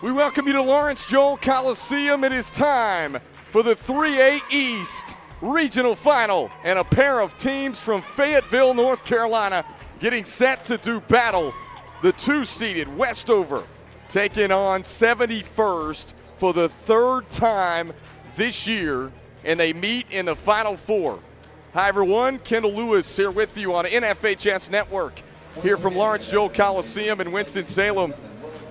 We welcome you to Lawrence Joel Coliseum. It is time for the 3A East Regional Final, and a pair of teams from Fayetteville, North Carolina, getting set to do battle. The two-seeded Westover taking on 71st for the third time this year, and they meet in the Final Four. Hi, everyone. Kendall Lewis here with you on NFHS Network, here from Lawrence Joel Coliseum in Winston-Salem,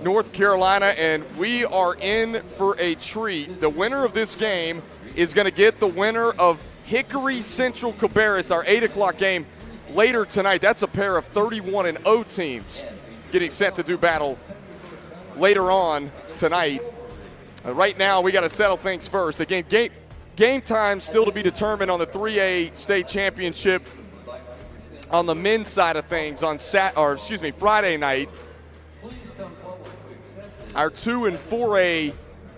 North Carolina, and we are in for a treat. The winner of this game is going to get the winner of Hickory Central Cabarrus, our 8 o'clock game later tonight. That's a pair of 31-0 teams getting set to do battle later on tonight. Right now, we got to settle things first. Again, game time still to be determined on the 3A state championship on the men's side of things on Friday night. Our 2 and 4A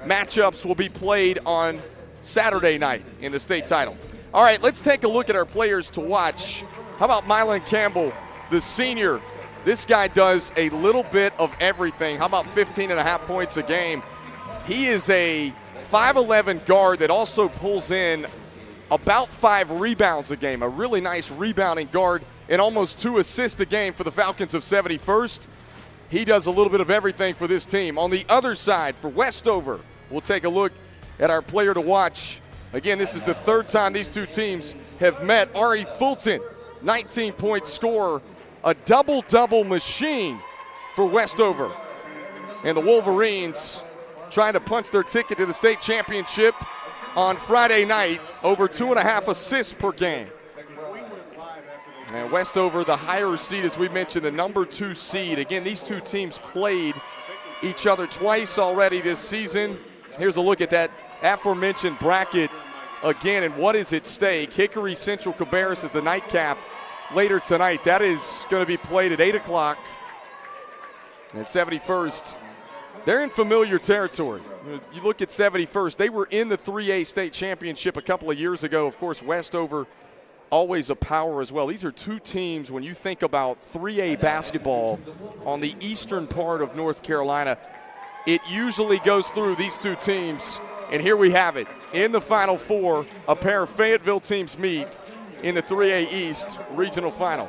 matchups will be played on Saturday night in the state title. All right, let's take a look at our players to watch. How about Mylan Campbell, the senior? This guy does a little bit of everything. How about 15.5 points a game? He is a 5'11 guard that also pulls in about 5 rebounds a game. A really nice rebounding guard and almost 2 assists a game for the Falcons of 71st. He does a little bit of everything for this team. On the other side, for Westover, we'll take a look at our player to watch. Again, this is the third time these two teams have met. Ari Fulton, 19-point scorer, a double-double machine for Westover. And the Wolverines trying to punch their ticket to the state championship on Friday night, over 2.5 assists per game. And Westover, the higher seed, as we mentioned, the number 2 seed. Again, these two teams played each other twice already this season. Here's a look at that aforementioned bracket again, and what is at stake. Hickory Central Cabarrus is the nightcap later tonight. That is going to be played at 8 o'clock. And 71st, they're in familiar territory. You look at 71st, they were in the 3A state championship a couple of years ago. Of course, Westover, always a power as well. These are two teams, when you think about 3A basketball on the eastern part of North Carolina, it usually goes through these two teams. And here we have it. In the Final Four, a pair of Fayetteville teams meet in the 3A East Regional Final.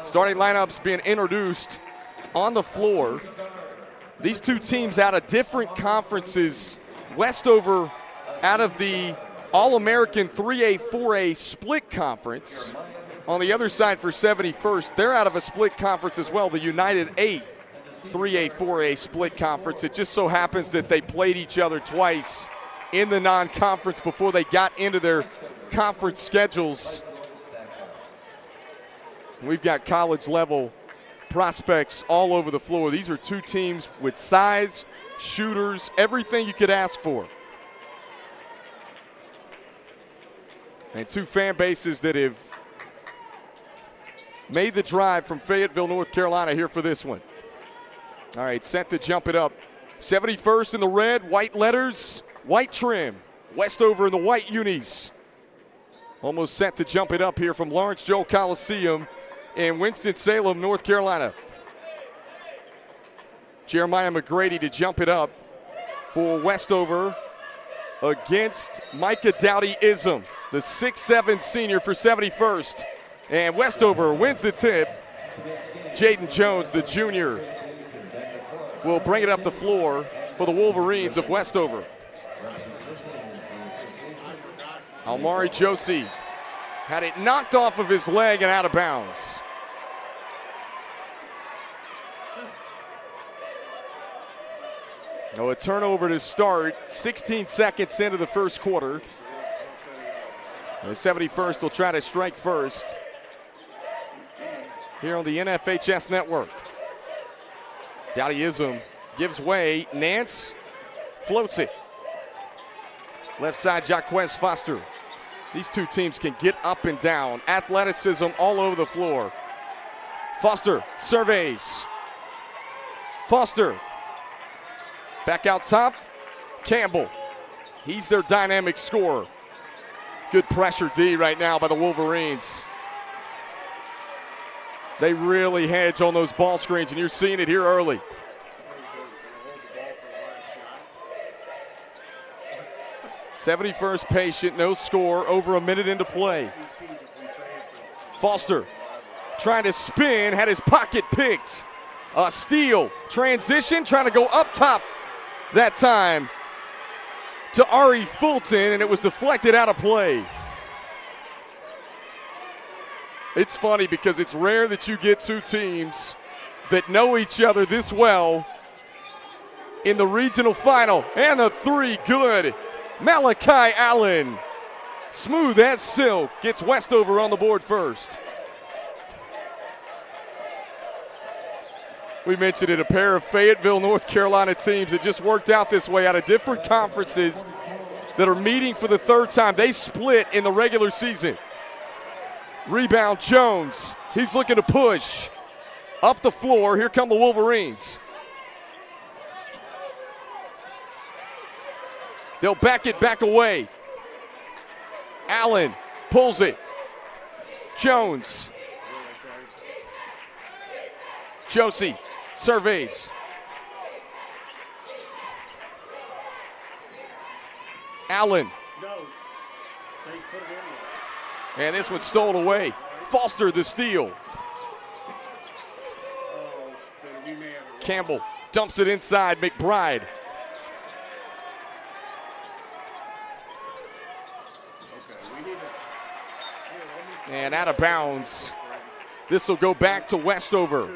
Starting lineups being introduced on the floor. These two teams out of different conferences. Westover out of the All-American 3A, 4A split conference. On the other side for 71st, they're out of a split conference as well, the United 8 3A, 4A split conference. It just so happens that they played each other twice in the non-conference before they got into their conference schedules. We've got college-level prospects all over the floor. These are two teams with size, shooters, everything you could ask for. And two fan bases that have made the drive from Fayetteville, North Carolina here for this one. All right, set to jump it up. 71st in the red, white letters, white trim. Westover in the white unis. Almost set to jump it up here from Lawrence Joel Coliseum in Winston-Salem, North Carolina. Jeremiah McGrady to jump it up for Westover against Micah Dowdy-Ism, the 6'7 senior for 71st. And Westover wins the tip. Jaden Jones, the junior, will bring it up the floor for the Wolverines of Westover. Almari Josie had it knocked off of his leg and out of bounds. Oh, a turnover to start, 16 seconds into the first quarter. The 71st will try to strike first here on the NFHS Network. Dowdy-Ism gives way. Nance floats it. Left side, Jaquez Foster. These two teams can get up and down. Athleticism all over the floor. Foster surveys. Foster back out top. Campbell. He's their dynamic scorer. Good pressure D right now by the Wolverines. They really hedge on those ball screens, and you're seeing it here early. 71st patient, no score, over a minute into play. Foster trying to spin, had his pocket picked. A steal, transition, trying to go up top that time to Ari Fulton, and it was deflected out of play. It's funny because it's rare that you get two teams that know each other this well in the regional final. And the three, good. Malachi Allen, smooth as silk, gets Westover on the board first. We mentioned it, a pair of Fayetteville, North Carolina teams that just worked out this way out of different conferences that are meeting for the third time. They split in the regular season. Rebound Jones, he's looking to push. Up the floor, here come the Wolverines. They'll back it back away. Allen pulls it. Jones. Josie surveys. Allen. And this one stolen away. Foster the steal. Campbell dumps it inside. McBride. And out of bounds. This will go back to Westover.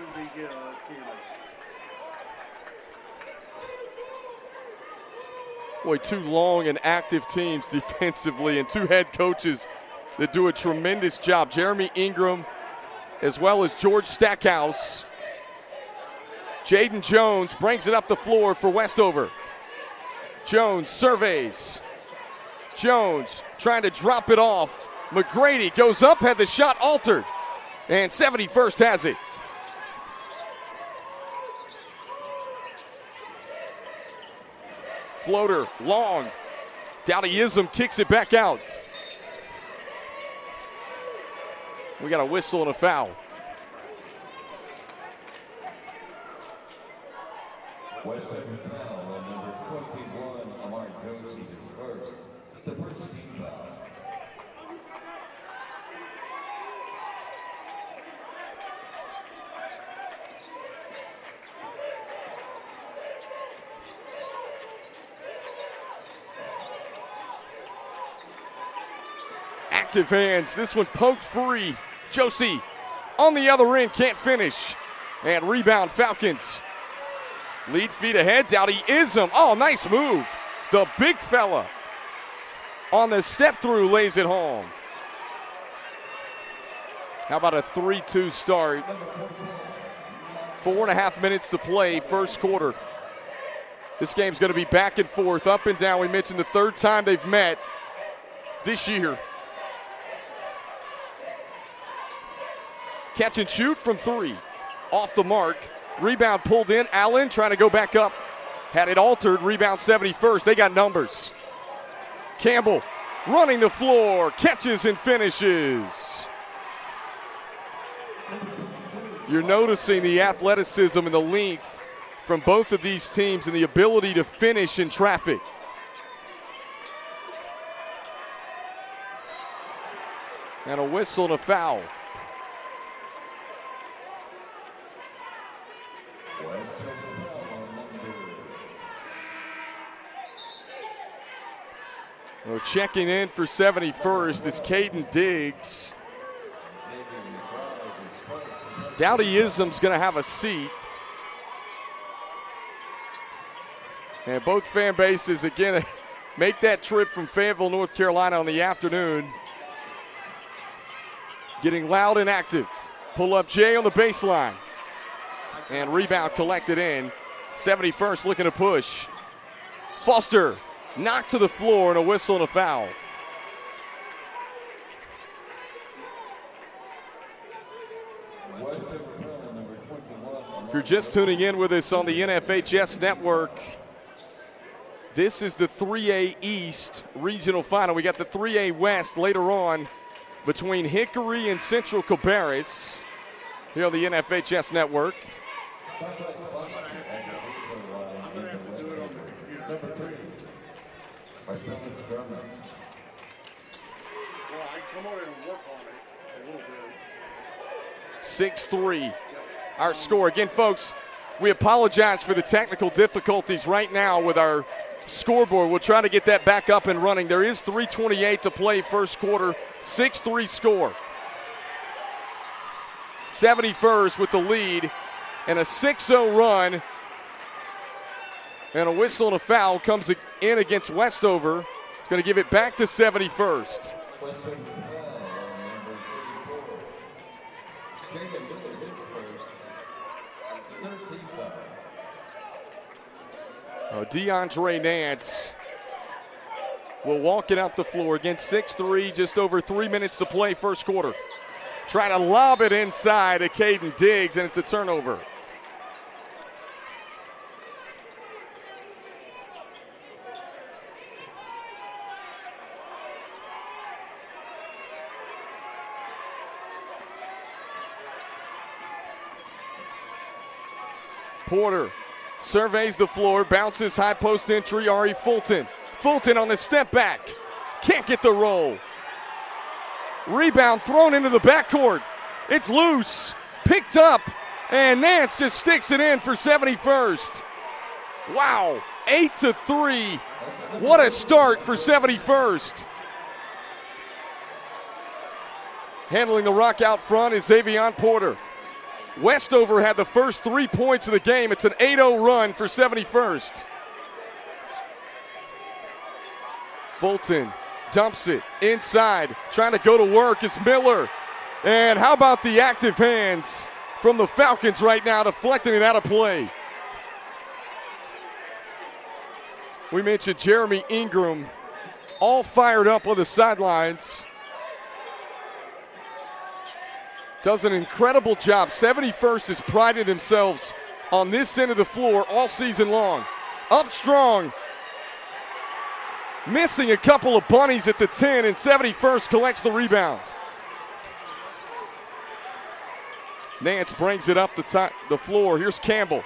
Boy, two long and active teams defensively and two head coaches that do a tremendous job. Jeremy Ingram as well as George Stackhouse. Jaden Jones brings it up the floor for Westover. Jones surveys. Jones trying to drop it off. McGrady goes up, had the shot altered. And 71st has it. Floater, long. Dowdyism kicks it back out. We got a whistle and a foul. Westover foul on number 21, Amar Josie is first. The first team foul. Active hands. This one poked free. Josie on the other end, can't finish. And rebound Falcons. Lead feet ahead. Dowdyism. Oh, nice move. The big fella on the step through lays it home. How about a 3-2 start? 4.5 minutes to play, first quarter. This game's going to be back and forth, up and down. We mentioned the third time they've met this year. Catch and shoot from three. Off the mark. Rebound pulled in. Allen trying to go back up. Had it altered. Rebound 71st. They got numbers. Campbell running the floor. Catches and finishes. You're noticing the athleticism and the length from both of these teams and the ability to finish in traffic. And a whistle and a foul. Well, checking in for 71st is Caden Diggs. Dowdyism's going to have a seat. And both fan bases, again, make that trip from Fayetteville, North Carolina on the afternoon. Getting loud and active. Pull up Jay on the baseline. And rebound collected in. 71st looking to push. Foster knocked to the floor and a whistle and a foul. If you're just tuning in with us on the NFHS Network, this is the 3A East Regional Final. We got the 3A West later on between Hickory and Central Cabarrus here on the NFHS Network. Marcellus Drummond. Well, I come over and work on it a little bit. 6-3, our score. Again, folks, we apologize for the technical difficulties right now with our scoreboard. We'll try to get that back up and running. There is 3:28 to play first quarter, 6-3 score. 71st with the lead and a 6-0 run. And a whistle and a foul comes in against Westover. It's going to give it back to 71st. Westover foul on number 34. Jacob Miller his first. 13 foul. DeAndre Nance will walk it up the floor. Again, 6-3, just over 3 minutes to play first quarter. Trying to lob it inside to Caden Diggs, and it's a turnover. Porter surveys the floor, bounces high post entry, Ari Fulton. Fulton on the step back, can't get the roll. Rebound thrown into the backcourt. It's loose, picked up, and Nance just sticks it in for 71st. Wow, 8-3. What a start for 71st. Handling the rock out front is Xavion Porter. Westover had the first 3 points of the game. It's an 8-0 run for 71st. Fulton dumps it inside, trying to go to work. It's Miller. And how about the active hands from the Falcons right now, deflecting it out of play. We mentioned Jeremy Ingram, all fired up on the sidelines. Does an incredible job. 71st has prided themselves on this end of the floor all season long. Up strong. Missing a couple of bunnies at the 10, and 71st collects the rebound. Nance brings it up the floor. Here's Campbell.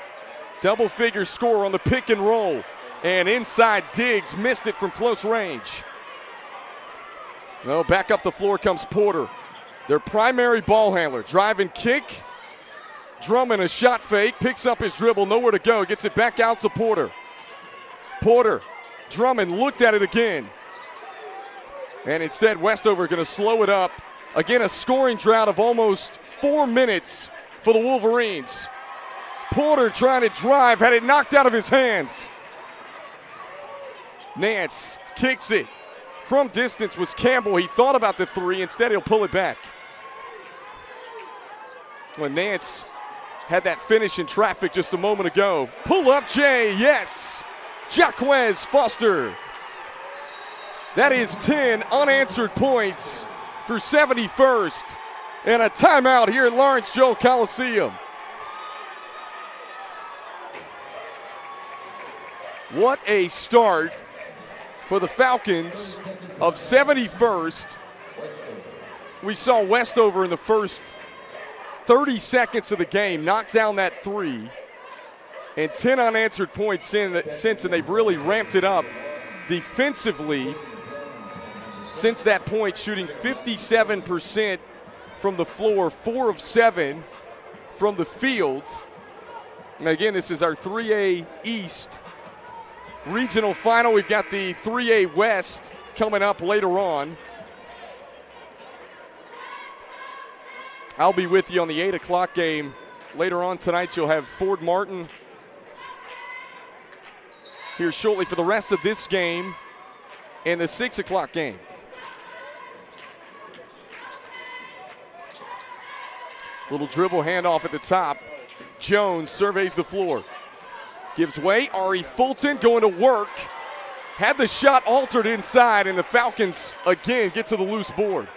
Double figure score on the pick and roll. And inside Diggs missed it from close range. No, back up the floor comes Porter. Their primary ball handler. Drive and kick. Drummond a shot fake. Picks up his dribble. Nowhere to go. Gets it back out to Porter. Porter. Drummond looked at it again. And instead Westover going to slow it up. Again, a scoring drought of almost 4 minutes for the Wolverines. Porter trying to drive. Had it knocked out of his hands. Nance kicks it. From distance was Campbell. He thought about the three. Instead, he'll pull it back. When Nance had that finish in traffic just a moment ago. Pull up, Jay. Yes. Jaquez Foster. That is 10 unanswered points for 71st. And a timeout here at Lawrence Joe Coliseum. What a start for the Falcons of 71st. We saw Westover in the first 30 seconds of the game knock down that three. And 10 unanswered points since, and they've really ramped it up defensively since that point, shooting 57% from the floor, 4 of 7 from the field. And again, this is our 3A East regional final. We've got the 3A West coming up later on. I'll be with you on the 8 o'clock game. Later on tonight, you'll have Ford Martin here shortly for the rest of this game and the 6 o'clock game. Little dribble handoff at the top. Jones surveys the floor. Gives way. Ari Fulton going to work. Had the shot altered inside, and the Falcons again get to the loose board.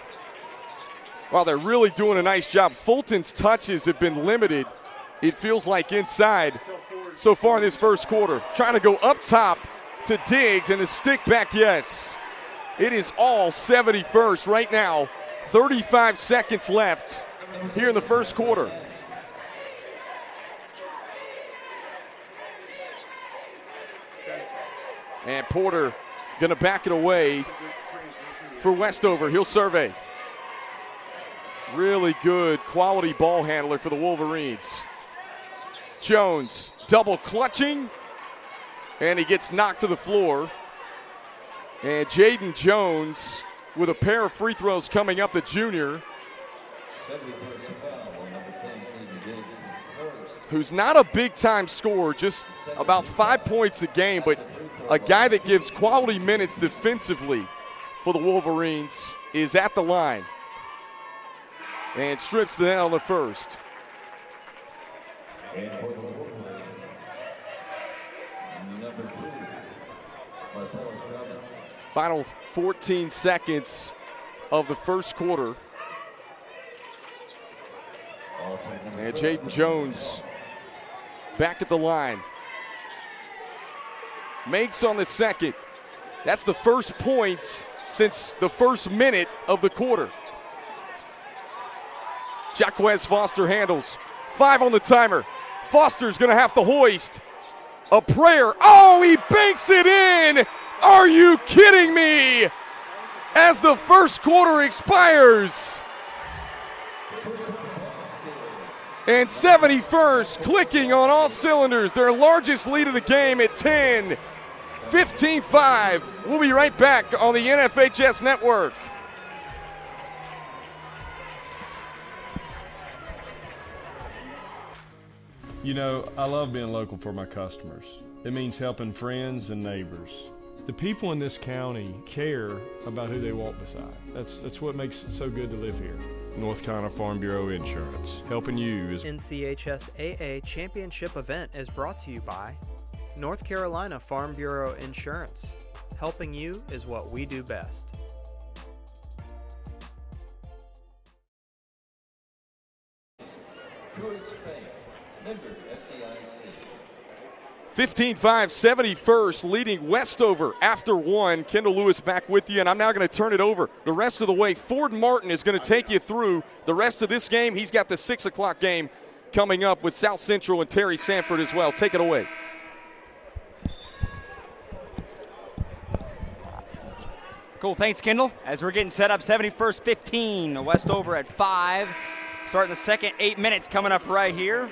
Wow, they're really doing a nice job. Fulton's touches have been limited, it feels like, inside so far in this first quarter. Trying to go up top to Diggs, and the stick back, yes. It is all 71st right now. 35 seconds left here in the first quarter. And Porter going to back it away for Westover. He'll survey. Really good quality ball handler for the Wolverines. Jones double clutching, and he gets knocked to the floor. And Jaden Jones with a pair of free throws coming up, the junior, who's not a big-time scorer, just about 5 points a game, but a guy that gives quality minutes defensively for the Wolverines, is at the line and strips the net on the first. Final 14 seconds of the first quarter. And Jaden Jones back at the line. Makes on the second. That's the first points since the first minute of the quarter. Jaquez Foster handles. 5 on the timer. Foster's going to have to hoist a prayer. Oh, he banks it in. Are you kidding me? As the first quarter expires. And 71st clicking on all cylinders. Their largest lead of the game at 10. 15-5. We'll be right back on the NFHS Network. You know, I love being local for my customers. It means helping friends and neighbors. The people in this county care about who they walk beside. That's what makes it so good to live here. North Carolina Farm Bureau Insurance, helping you is... NCHSAA Championship event is brought to you by North Carolina Farm Bureau Insurance. Helping you is what we do best. Choice Bank, member FDIC. 15-5, 71st leading Westover after one. Kendall Lewis back with you, and I'm now going to turn it over the rest of the way. Ford Martin is going to take you through the rest of this game. He's got the 6 o'clock game coming up with South Central and Terry Sanford as well. Take it away. Cool, thanks, Kendall. As we're getting set up, 71st 15, Westover at 5. Starting the second 8 minutes coming up right here.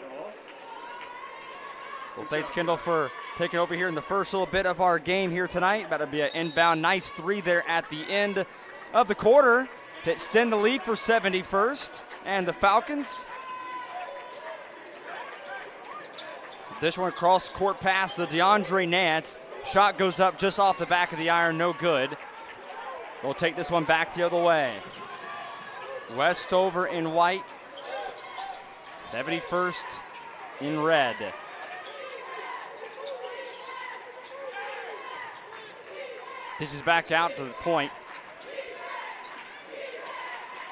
Well, thanks, Kendall, for taking over here in the first little bit of our game here tonight. About to be an inbound nice 3 there at the end of the quarter to extend the lead for 71st and the Falcons. This one cross court pass to DeAndre Nance. Shot goes up just off the back of the iron, no good. They'll take this one back the other way. Westover in white, 71st in red. This is back out to the point.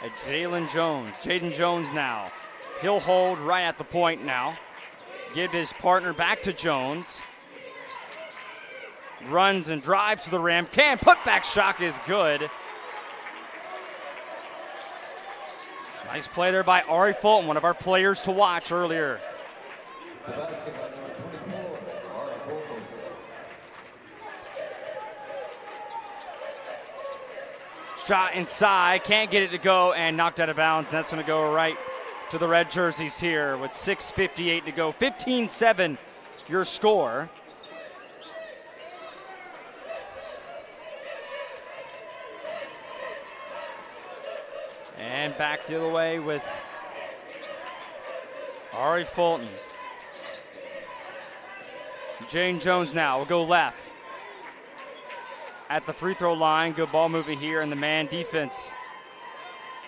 At Jaden Jones now. He'll hold right at the point now. Give his partner back to Jones. Runs and drives to the rim. Put back shot is good. Nice play there by Ari Fulton, one of our players to watch earlier. Shot inside, can't get it to go, and knocked out of bounds. That's going to go right to the red jerseys here with 6:58 to go. 15-7 your score. And back the other way with Ari Fulton. Jane Jones now will go left. At the free throw line, good ball movement here in the man defense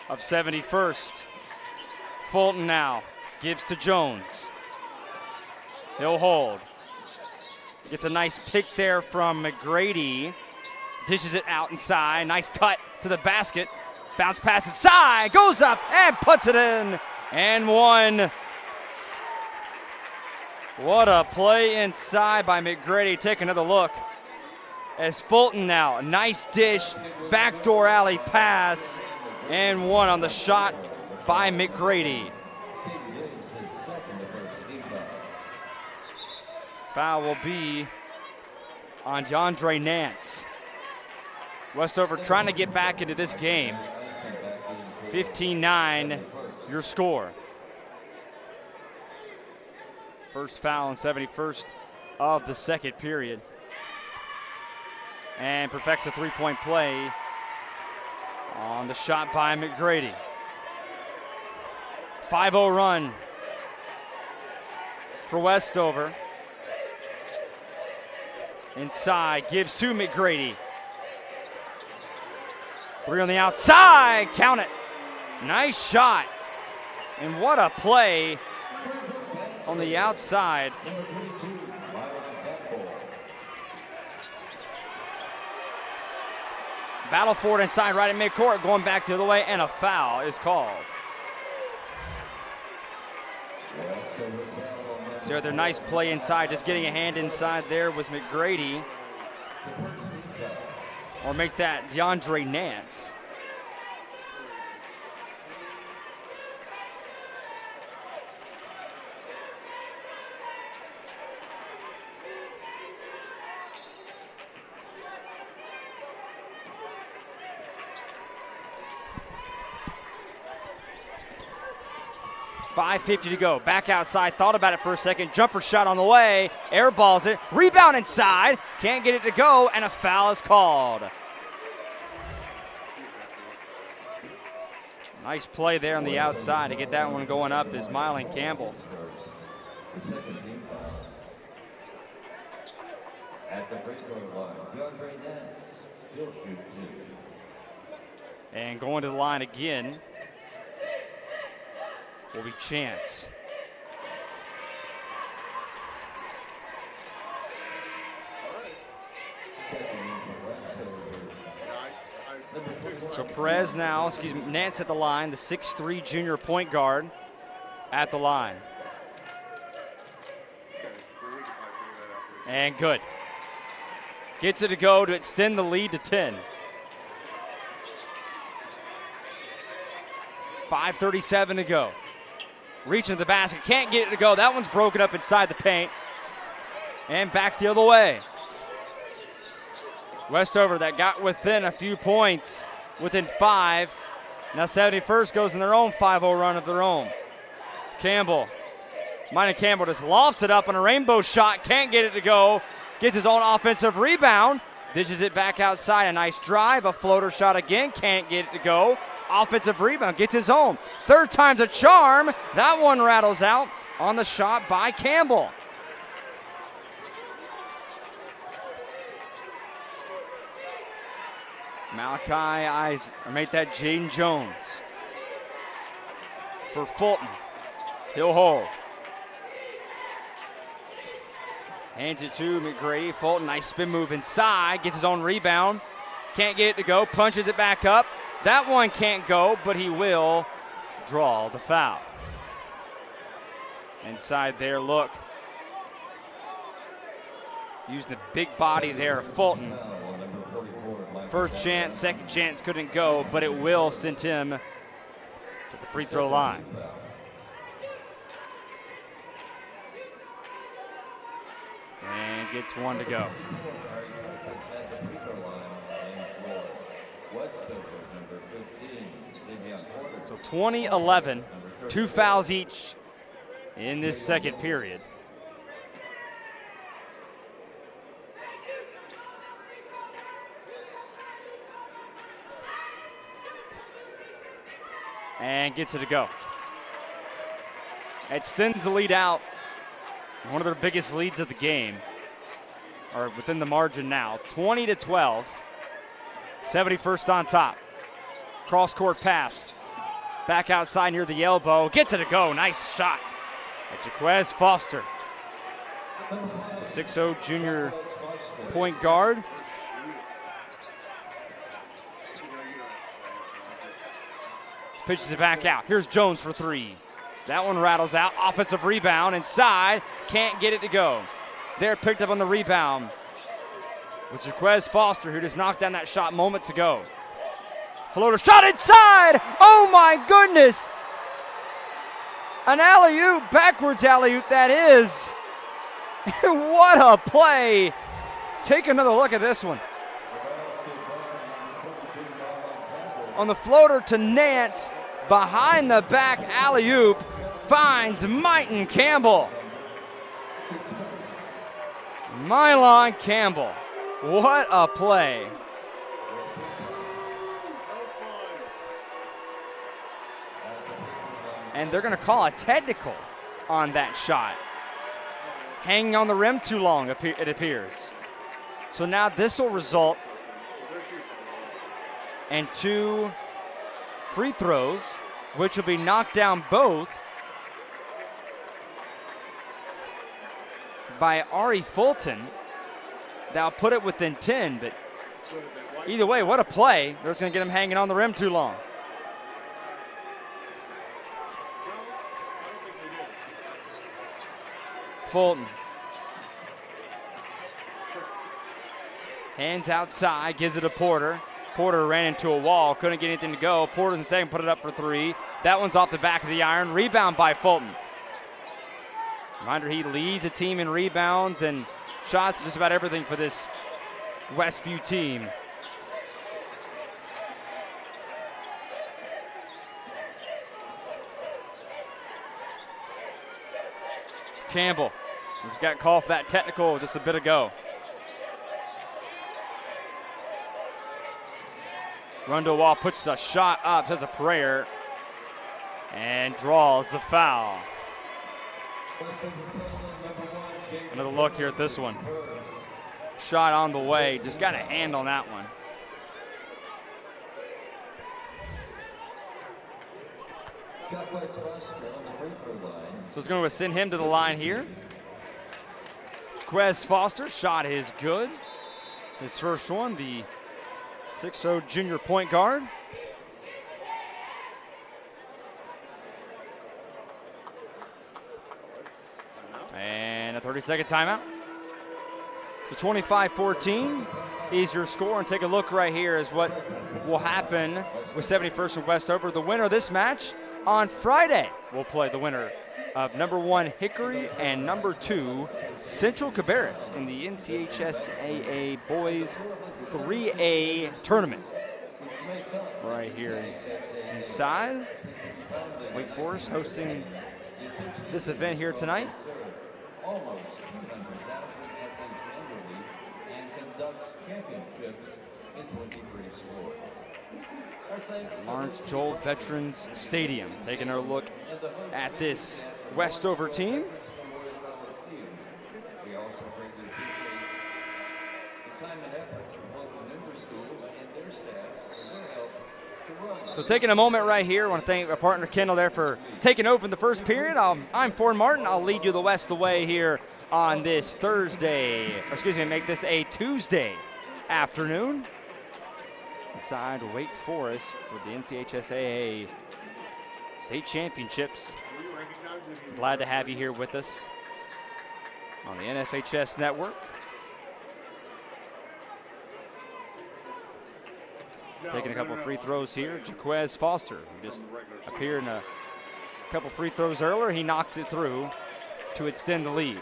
of 71st. Fulton now gives to Jones. He'll hold. Gets a nice pick there from McGrady. Dishes it out inside. Nice cut to the basket. Bounce pass inside. Goes up and puts it in. And one. What a play inside by McGrady. Take another look. As Fulton now, a nice dish, backdoor alley pass, and one on the shot by McGrady. Foul will be on DeAndre Nance. Westover trying to get back into this game. 15-9, your score. First foul in 71st of the second period. And perfects a three-point play on the shot by McGrady. 5-0 run for Westover. Inside, gives to McGrady. Three on the outside, count it. Nice shot. And what a play on the outside. Battle for it inside right at midcourt, going back the other way, and a foul is called. So their nice play inside, just getting a hand inside there was McGrady. Or make that DeAndre Nance. .550 to go. Back outside. Thought about it for a second. Jumper shot on the way. Airballs it. Rebound inside. Can't get it to go. And a foul is called. Nice play there on the outside to get that one going up is Mylan Campbell. At the free throw line, DeAndre Ness, he'll shoot two. And going to the line again will be Chance. So Perez now, Nance at the line, the 6'3" junior point guard at the line. And good. Gets it to go to extend the lead to 10. 5:37 to go. Reaching the basket, can't get it to go. That one's broken up inside the paint. And back the other way. Westover that got within a few points, within 5. Now 71st goes in their own 5-0 run of their own. Campbell, Mylan Campbell just lofts it up on a rainbow shot, can't get it to go. Gets his own offensive rebound, dishes it back outside, a nice drive, a floater shot again, can't get it to go. Offensive rebound, gets his own. Third time's a charm. That one rattles out on the shot by Campbell. Made that Jaden Jones. For Fulton, he'll hold. Hands it to McGrady. Fulton, nice spin move inside, gets his own rebound. Can't get it to go, punches it back up. That one can't go, but he will draw the foul. Inside there, look. Using the big body there of Fulton. First chance, second chance couldn't go, but it will send him to the free throw line. And gets one to go. So 20-11, 2 fouls each in this second period. And gets it to go. Extends the lead out. One of their biggest leads of the game, or within the margin now. 20-12. 71st on top. Cross-court pass. Back outside near the elbow. Gets it to go. Nice shot. Jaquez Foster. The 6'0" junior point guard. Pitches it back out. Here's Jones for 3. That one rattles out. Offensive rebound inside. Can't get it to go. They're picked up on the rebound with Jaquez Foster, who just knocked down that shot moments ago. Floater shot inside. Oh my goodness. An alley-oop, backwards alley-oop that is. What a play. Take another look at this one. on the floater to Nance. Behind the back alley-oop finds Myton Campbell. Mylon Campbell, what a play. And they're going to call a technical on that shot. Hanging on the rim too long, it appears. So now this will result in 2 free throws, which will be knocked down both by Ari Fulton. That'll put it within 10, but either way, what a play. They're just going to get him hanging on the rim too long. Fulton. Hands outside, gives it to Porter. Porter ran into a wall, couldn't get anything to go. Porter's in second, put it up for 3. That one's off the back of the iron. Rebound by Fulton. Reminder, he leads the team in rebounds and shots, just about everything for this Westview team. Campbell just got called for that technical just a bit ago. Rundle Wall puts a shot up, says a prayer, and draws the foul. Another look here at this one. Shot on the way, just got a hand on that one. So it's going to send him to the line here. Quez Foster, shot is good. His first one, the 6'0" junior point guard. And a 30-second timeout. So 25-14 is your score. And take a look right here is what will happen with 71st and Westover. The winner of this match on Friday will play the winner of number 1 Hickory and number 2 Central Cabarrus in the NCHSAA Boys 3A tournament. Right here inside. Wake Forest hosting this event here tonight. Almost 200,000 athletes annually and conducts championships in 23 sports. Lawrence Joel Veterans Stadium. Taking a look at this Westover team. We also greatly appreciate the time and effort from local member schools and their staff for their help to run. So taking a moment right here, I want to thank our partner Kendall there for taking over in the first period. I'm Ford Martin. I'll lead you the rest of the way here on this make this a Tuesday afternoon. Inside Wake Forest for the NCHSAA State Championships. Glad to have you here with us on the NFHS Network. Taking a couple of free throws here. Jaquez Foster, who just appeared in a couple free throws earlier. He knocks it through to extend the lead.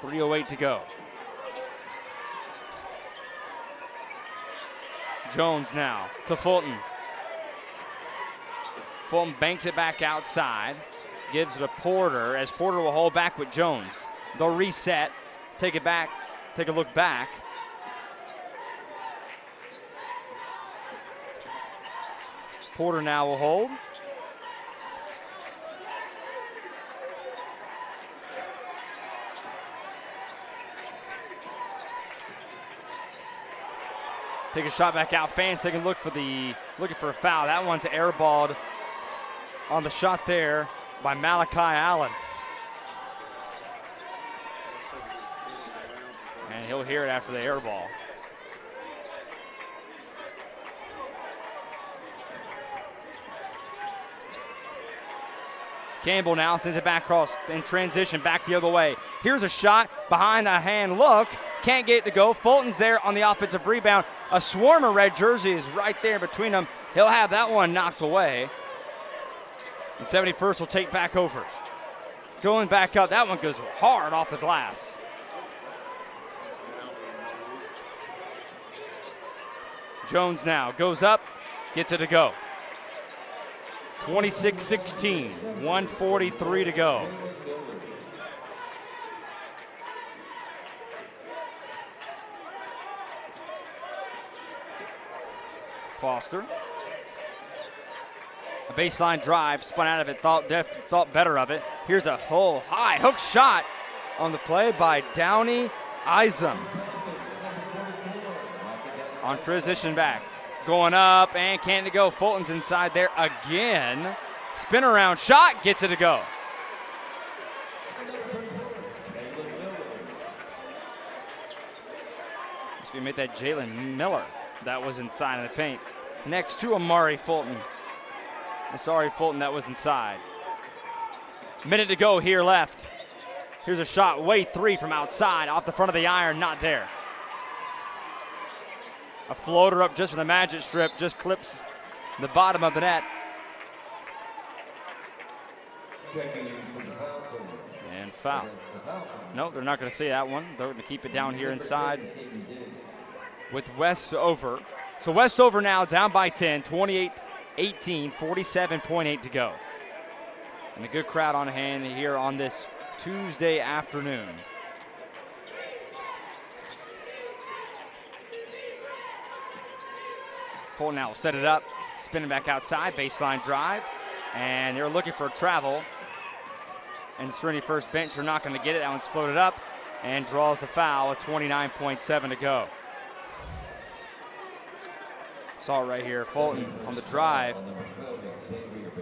.308 to go. Jones now to Fulton. Fulton banks it back outside. Gives it to Porter as Porter will hold back with Jones. They'll reset. Take it back. Take a look back. Porter now will hold. Take a shot back out. Fans taking a look looking for a foul. That one's airballed on the shot there by Malachi Allen. And he'll hear it after the air ball. Campbell now sends it back across in transition, back the other way. Here's a shot behind the hand look. Can't get it to go. Fulton's there on the offensive rebound. A swarm of red jerseys right there between them. He'll have that one knocked away. And 71st will take back over. Going back up, that one goes hard off the glass. Jones now goes up, gets it to go. 26-16, 1:43 to go. Foster. A baseline drive, spun out of it, thought better of it. Here's a high hook shot on the play by Downey Isom. On transition back. Going up and can't go. Fulton's inside there again. Spin around shot, gets it to go. Just gonna make that Jalen Miller. That was inside of the paint. Next to Amari Fulton. Sorry, Fulton, that was inside. Minute to go here left. Here's a shot, way three from outside, off the front of the iron, not there. A floater up just from the magic strip, just clips the bottom of the net. And foul. No, they're not going to see that one. They're going to keep it down here inside with Westover. So Westover now down by 10, 28-18, 47.8 to go. And a good crowd on hand here on this Tuesday afternoon. Fulton now will set it up, spinning back outside, baseline drive, and they're looking for travel. And the Serenity first bench are not going to get it. That one's floated up and draws the foul with 29.7 to go. Saw it right here, Fulton on the drive.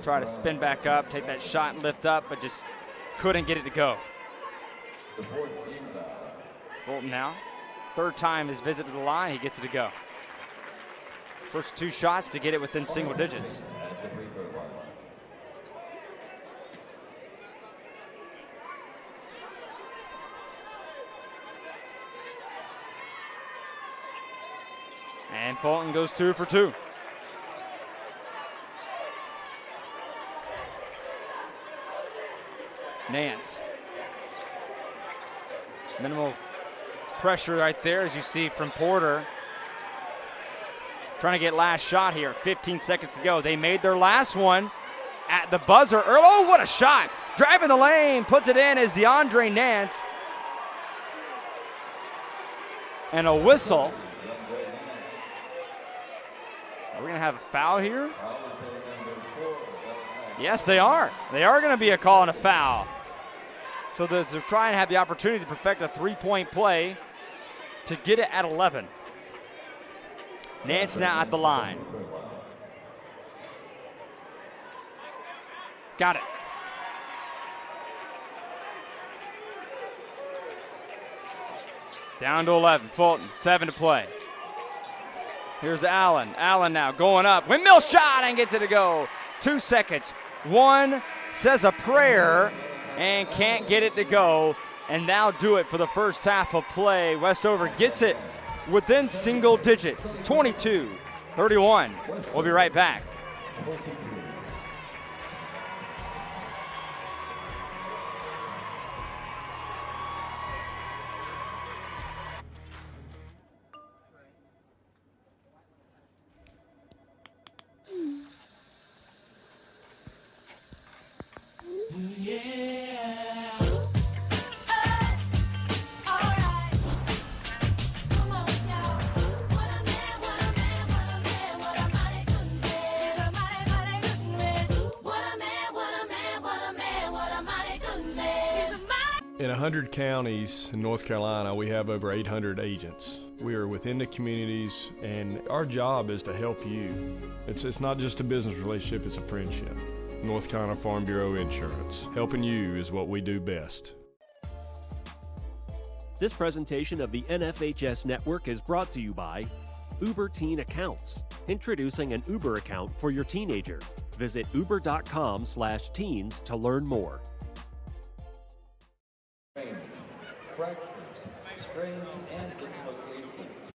Try to spin back up, take that shot and lift up, but just couldn't get it to go. Fulton now, third time his visit to the line, he gets it to go. First two shots to get it within single digits. And Fulton goes 2 for 2. Nance. Minimal pressure right there, as you see from Porter. Trying to get last shot here, 15 seconds to go. They made their last one at the buzzer. Oh, what a shot. Driving the lane, puts it in as DeAndre Nance. And a whistle. Are we going to have a foul here? Yes, they are. They are going to be a call and a foul. So they're trying to have the opportunity to perfect a three-point play to get it at 11. Nance now at the line. Got it. Down to 11. Fulton, 7 to play. Here's Allen. Allen now going up. Windmill shot and gets it to go. 2 seconds. One says a prayer and can't get it to go. And now do it for the first half of play. Westover gets it within single digits. 22-31. We'll be right back. In 100 counties in North Carolina, we have over 800 agents. We are within the communities, and our job is to help you. It's not just a business relationship, it's a friendship. North Carolina Farm Bureau Insurance. Helping you is what we do best. This presentation of the NFHS Network is brought to you by Uber Teen Accounts, introducing an Uber account for your teenager. Visit uber.com/teens to learn more. Fractures, strains, and dislocations.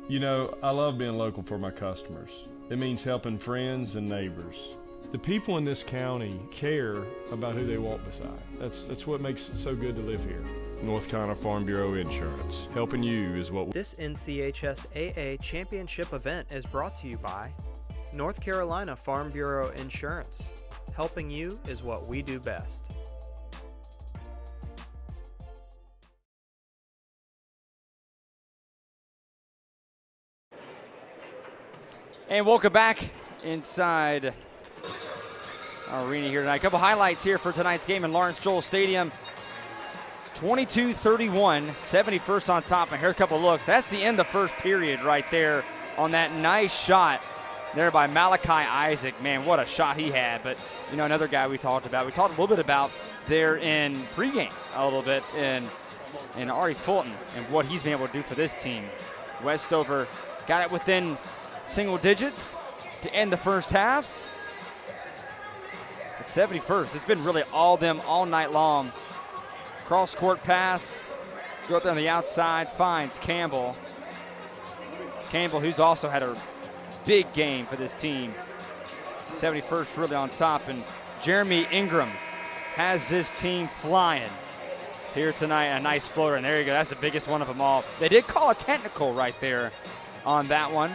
You know, I love being local for my customers. It means helping friends and neighbors. The people in this county care about who they walk beside. That's what makes it so good to live here. North Carolina Farm Bureau Insurance. Helping you is what we... This NCHSAA championship event is brought to you by North Carolina Farm Bureau Insurance. Helping you is what we do best. And welcome back inside our arena here tonight. A couple highlights here for tonight's game in Lawrence Joel Stadium. 22-31, 71st on top, and here's a couple looks. That's the end of the first period right there on that nice shot there by Malachi Isaac. Man, what a shot he had. But, you know, another guy we talked about. We talked a little bit about there in pregame a little bit in Ari Fulton and what he's been able to do for this team. Westover got it within single digits to end the first half. At 71st, it's been really all them all night long. Cross-court pass, go up there on the outside, finds Campbell. Campbell, who's also had a big game for this team. 71st really on top, and Jeremy Ingram has this team flying here tonight. A nice floater, and there you go. That's the biggest one of them all. They did call a technical right there on that one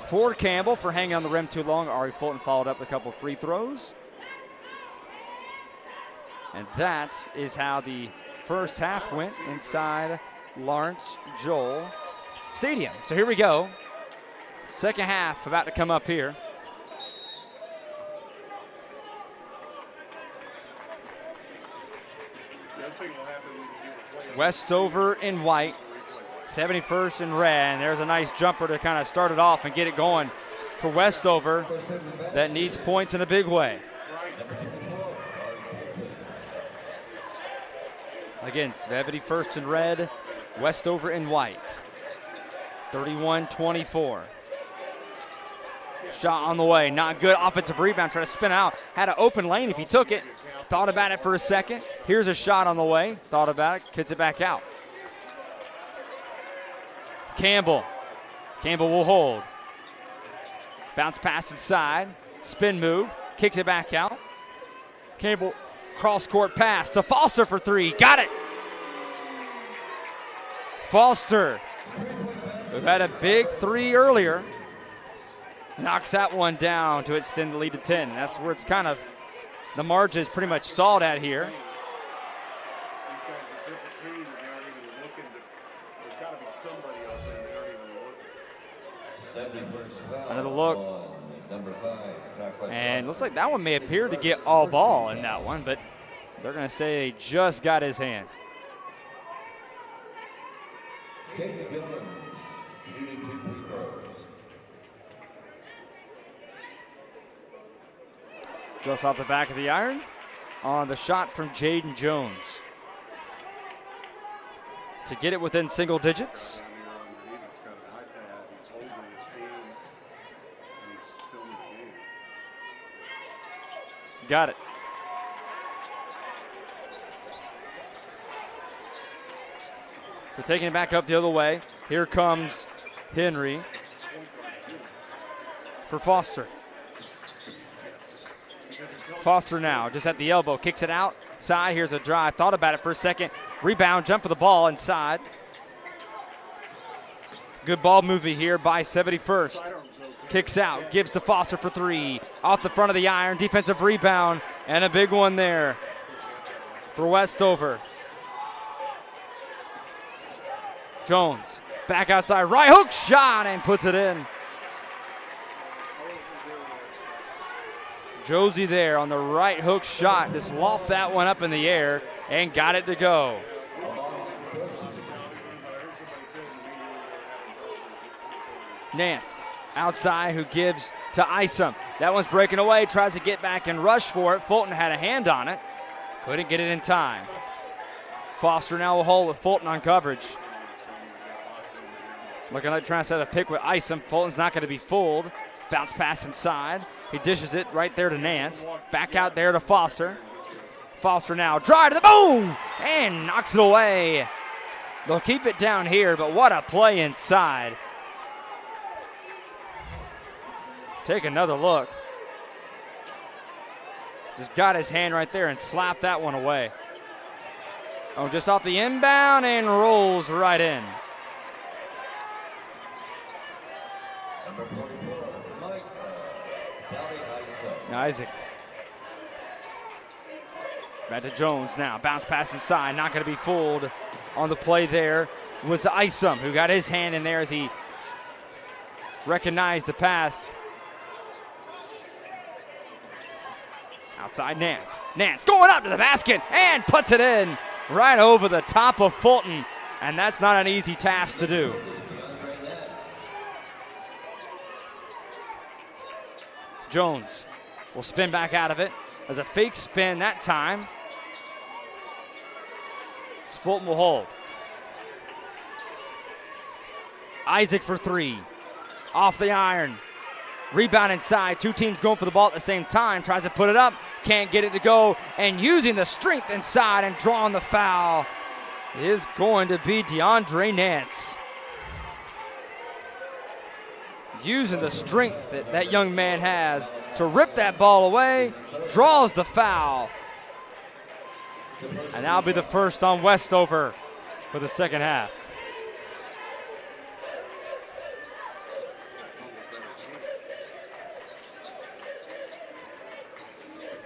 for Campbell for hanging on the rim too long. Ari Fulton followed up with a couple free throws. And that is how the first half went inside Lawrence Joel Stadium. So here we go. Second half about to come up here. Westover in white, 71st in red. And there's a nice jumper to kind of start it off and get it going for Westover that needs points in a big way. Again, 71st in red, Westover in white. 31-24. Shot on the way, not good. Offensive rebound, trying to spin out. Had an open lane if he took it. Thought about it for a second. Here's a shot on the way. Thought about it, kicks it back out. Campbell. Campbell will hold. Bounce pass inside. Spin move, kicks it back out. Campbell. Cross-court pass to Foster for three. Got it. Foster, who had a big three earlier, knocks that one down to extend the lead to 10. That's where it's kind of, the margin is pretty much stalled at here. Another look. And looks like that one may appear to get all ball in that one, but they're going to say he just got his hand. Just off the back of the iron on the shot from Jaden Jones to get it within single digits. Got it. So taking it back up the other way. Here comes Henry for Foster. Foster now just at the elbow, kicks it outside. Here's a drive. Thought about it for a second. Rebound, jump for the ball inside. Good ball movement here by 71st. Kicks out, gives to Foster for three. Off the front of the iron, defensive rebound, and a big one there for Westover. Jones, back outside, right hook shot, and puts it in. Josie there on the right hook shot, just loft that one up in the air and got it to go. Nance outside, who gives to Isom. That one's breaking away, tries to get back and rush for it. Fulton had a hand on it, couldn't get it in time. Foster now will hold with Fulton on coverage. Looking like trying to set a pick with Isom. Fulton's not going to be fooled. Bounce pass inside. He dishes it right there to Nance. Back out there to Foster. Foster now, drive to the boom, and knocks it away. They'll keep it down here, but what a play inside take another look. Just got his hand right there and slapped that one away. Oh, just off the inbound and rolls right in. Isaac. Back to Jones now. Bounce pass inside. Not going to be fooled on the play there. Was Isom, who got his hand in there as he recognized the pass. Outside Nance. Nance going up to the basket and puts it in right over the top of Fulton. And that's not an easy task to do. Jones will spin back out of it as a fake spin that time. Fulton will hold. Isaac for three. Off the iron. Rebound inside. Two teams going for the ball at the same time. Tries to put it up. Can't get it to go. And using the strength inside and drawing the foul is going to be DeAndre Nance. Using the strength that that young man has to rip that ball away. Draws the foul. And that'll be the first on Westover for the second half.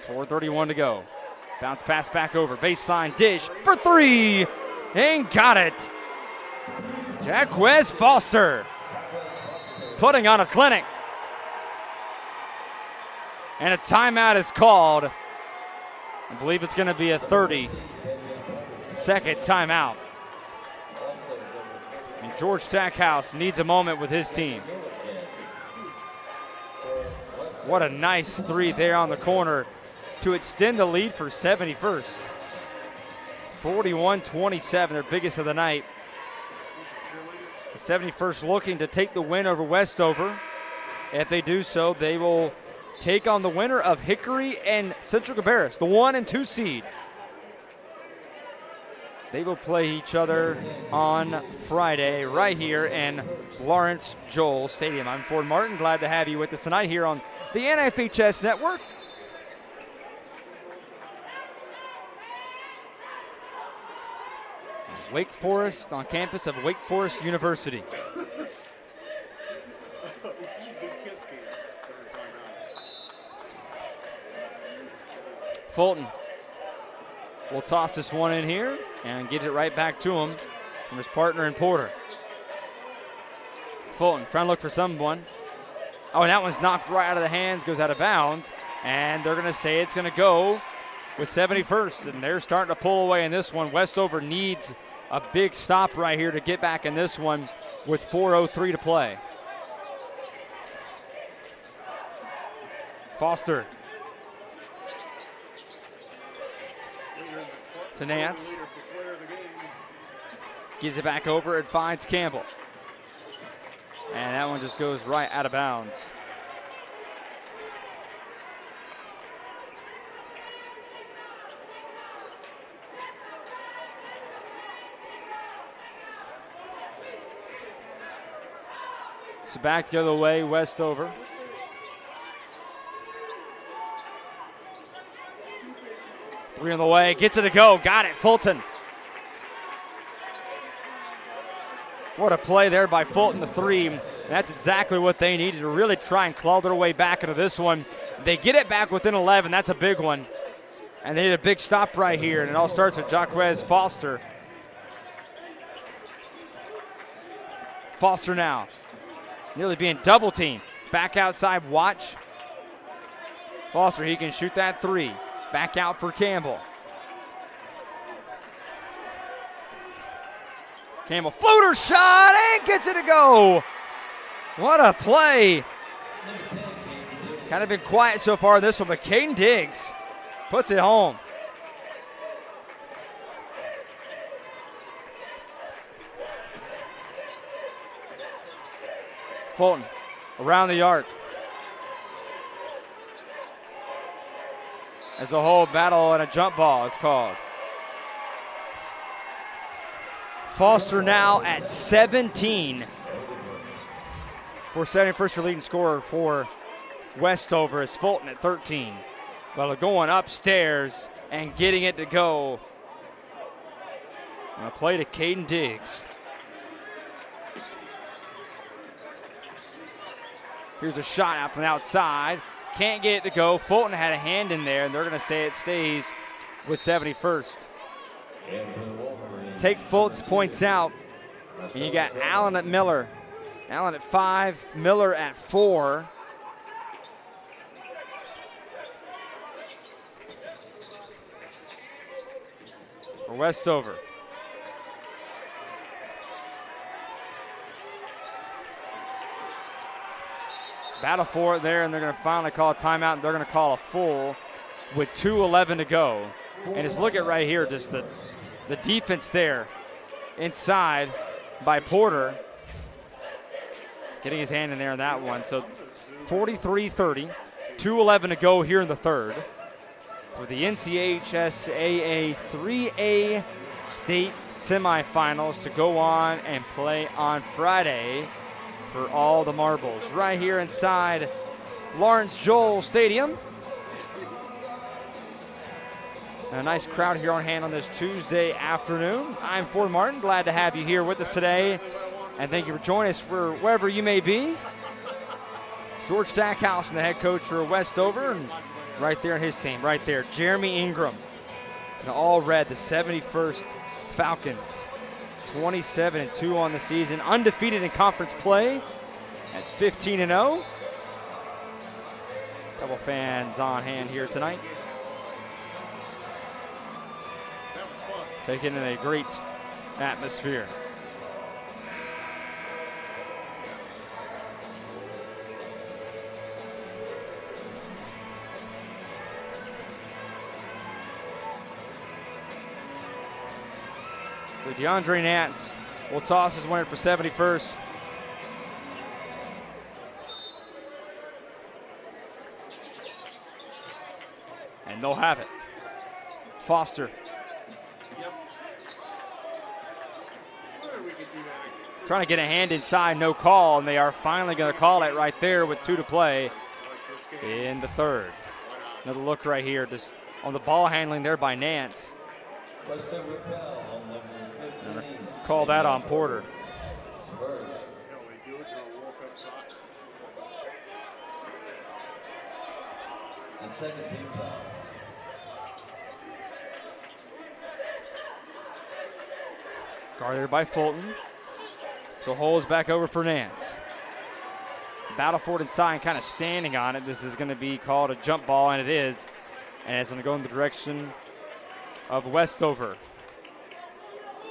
4:31 to go. Bounce pass back over. Baseline dish for three. And got it. Jacquez Foster putting on a clinic. And a timeout is called. I believe it's going to be a 30-second timeout. And George Stackhouse needs a moment with his team. What a nice three there on the corner to extend the lead for 71st. 41-27, their biggest of the night. The 71st looking to take the win over Westover. If they do so, they will take on the winner of Hickory and Central Cabarrus, the 1 and 2 seed. They will play each other on Friday right here in Lawrence Joel Stadium. I'm Ford Martin, glad to have you with us tonight here on the NFHS Network. Wake Forest on campus of Wake Forest University. Fulton will toss this one in here and gives it right back to him from his partner in Porter. Fulton trying to look for someone. Oh, and that one's knocked right out of the hands, goes out of bounds, and they're going to say it's going to go with 71st, and they're starting to pull away in this one. Westover needs a big stop right here to get back in this one with 4:03 to play. Foster to Nance. Gives it back over. It finds Campbell. And that one just goes right out of bounds. So back the other way, Westover. Three on the way, gets it to go, got it, Fulton. What a play there by Fulton, the three. And that's exactly what they needed to really try and claw their way back into this one. They get it back within 11, that's a big one. And they need a big stop right here, and it all starts with Jacquez Foster. Foster now. Nearly being double teamed. Back outside, watch. Foster, he can shoot that three. Back out for Campbell. Campbell, floater shot, and gets it to go. What a play. Kind of been quiet so far in this one, but Caden Diggs puts it home. Fulton around the arc. As a whole battle and a jump ball is called. Foster now at 17 for 71st, your leading scorer for Westover is Fulton at 13. But going upstairs and getting it to go. On a play to Caden Diggs. Here's a shot out from the outside. Can't get it to go. Fulton had a hand in there, and they're going to say it stays with 71st. Take Fulton's points out, and you got Allen at Miller. Allen at 5, Miller at 4. For Westover. Battle for it there, and they're going to finally call a timeout, and they're going to call a full with 2:11 to go. And just look at right here, just the defense there inside by Porter. Getting his hand in there on that one. So 43-30, 2:11 to go here in the third. For the NCHSAA 3A state semifinals to go on and play on Friday for all the marbles. Right here inside Lawrence Joel Stadium. A nice crowd here on hand on this Tuesday afternoon. I'm Ford Martin, glad to have you here with us today. And thank you for joining us for wherever you may be. George Stackhouse, the head coach for Westover, and right there his team, right there, Jeremy Ingram. And all red, the 71st Falcons. 27-2 on the season, undefeated in conference play at 15-0. Couple fans on hand here tonight. Taking in a great atmosphere. So DeAndre Nance will toss his winner for 71st. And they'll have it. Foster. Trying to get a hand inside, no call, and they are finally going to call it right there with 2 to play in the third. Another look right here, just on the ball handling there by Nance. Call that on Porter. And second team foul. Guarded by Fulton. So holds back over for Nance. Battleford inside, kind of standing on it. This is going to be called a jump ball, and it is. And it's going to go in the direction of Westover.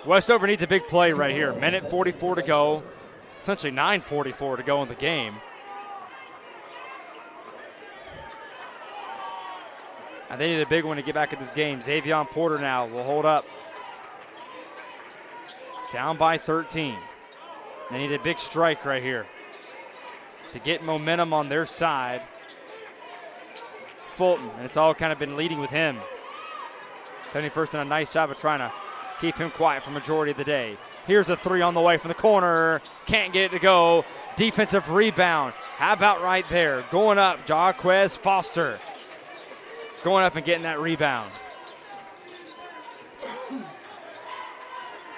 Westover needs a big play right here. Minute 44 to go. Essentially 9:44 to go in the game. And they need a big one to get back at this game. Xavier Porter now will hold up. Down by 13. They need a big strike right here to get momentum on their side. Fulton, and it's all kind of been leading with him. 71st done a nice job of trying to keep him quiet for majority of the day. Here's a 3 on the way from the corner. Can't get it to go. Defensive rebound. How about right there? Going up, Jaquez Foster. Going up and getting that rebound.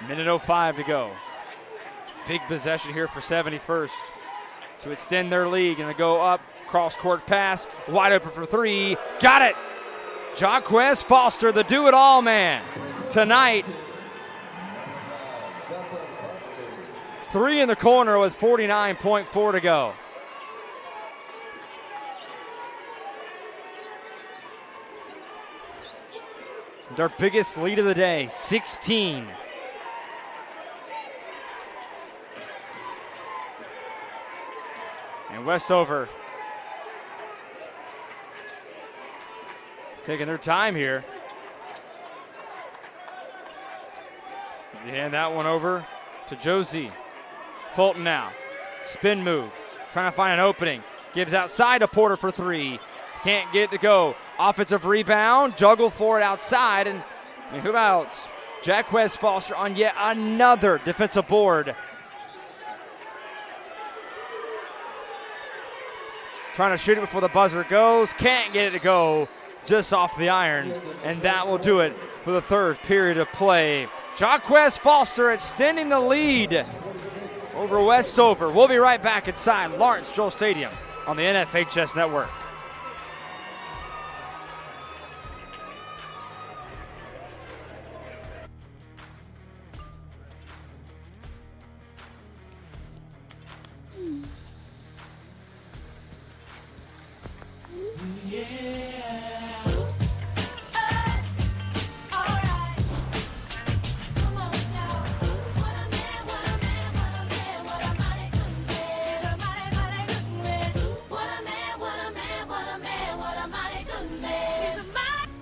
Minute 05 to go. Big possession here for 71st to extend their lead. Going to go up, cross-court pass, wide open for 3. Got it! Jaquez Foster, the do-it-all man, tonight. 3 in the corner with 49.4 to go. Their biggest lead of the day, 16. And Westover taking their time here. As he hand that one over to Josie. Fulton now. Spin move. Trying to find an opening. Gives outside to Porter for 3. Can't get it to go. Offensive rebound. Juggle for it outside. And who else? Jaquez Foster on yet another defensive board. Trying trying to shoot it before the buzzer goes. Can't get it to go, just off the iron. And that will do it for the third period of play. Jaquez Foster extending the lead over Westover. We'll be right back inside Lawrence Joel Stadium on the NFHS Network.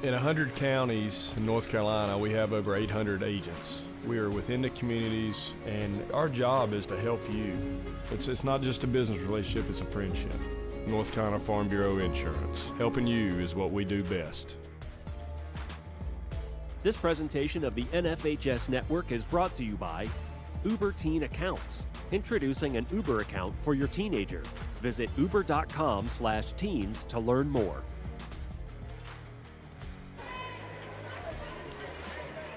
In 100 counties in North Carolina, we have over 800 agents. We are within the communities, and our job is to help you. It's not just a business relationship, it's a friendship. North Carolina Farm Bureau Insurance. Helping you is what we do best. This presentation of the NFHS Network is brought to you by Uber Teen Accounts. Introducing an Uber account for your teenager. Visit uber.com/teens to learn more.